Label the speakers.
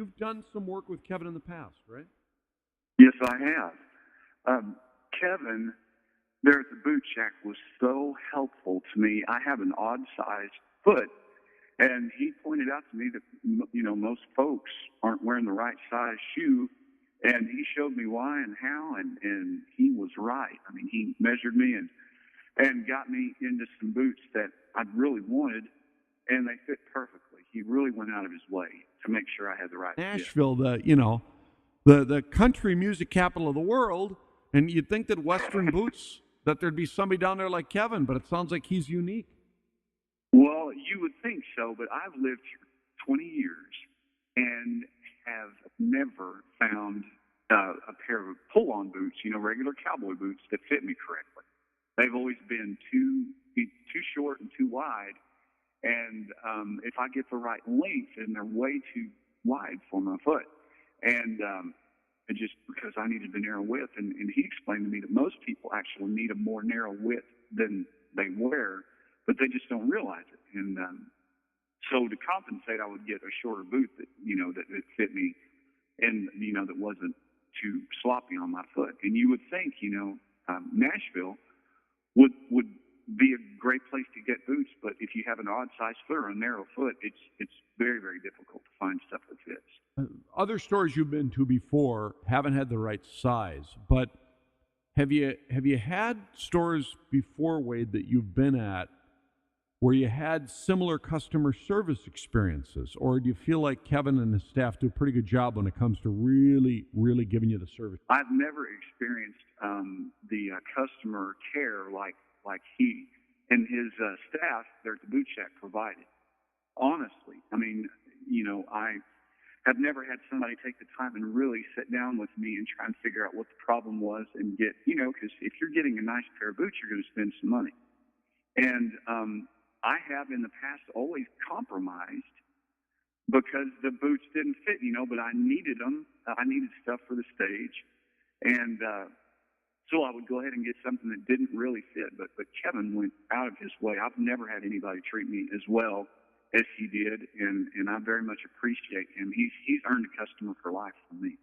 Speaker 1: You've done some work with Kevin in the past, right?
Speaker 2: Yes, I have. Kevin there at the boot shack was so helpful to me. I have an odd-sized foot, and he pointed out to me that most folks aren't wearing the right size shoe, and he showed me why and how, and he was right. I mean, he measured me and got me into some boots that I really wanted, and they fit perfectly. He really went out of his way to make sure I had the right
Speaker 1: Nashville,
Speaker 2: fit.
Speaker 1: the country music capital of the world, and you'd think that Western boots, that there'd be somebody down there like Kevin, but it sounds like he's unique.
Speaker 2: Well, you would think so, but I've lived here 20 years and have never found a pair of pull-on boots, regular cowboy boots that fit me correctly. They've always been too short and too wide, and if I get the right length, then they're way too wide for my foot. And just because I needed the narrow width, and he explained to me that most people actually need a more narrow width than they wear, but they just don't realize it. And so to compensate, I would get a shorter boot that that fit me, and that wasn't too sloppy on my foot. And you would think Nashville would be a great place to get boots, but if you have an odd size foot or a narrow foot, it's very, very difficult to find stuff that fits.
Speaker 1: Other stores you've been to before haven't had the right size, but have you had stores before, Wade, that you've been at where you had similar customer service experiences, or do you feel like Kevin and his staff do a pretty good job when it comes to really, really giving you the service?
Speaker 2: I've never experienced the customer care like he and his staff there at the boot shack provided. Honestly, I mean, I have never had somebody take the time and really sit down with me and try and figure out what the problem was and get, because if you're getting a nice pair of boots, you're going to spend some money. And I have in the past always compromised because the boots didn't fit, but I needed them. I needed stuff for the stage. And so I would go ahead and get something that didn't really fit. But Kevin went out of his way. I've never had anybody treat me as well as he did, and I very much appreciate him. He's earned a customer for life from me.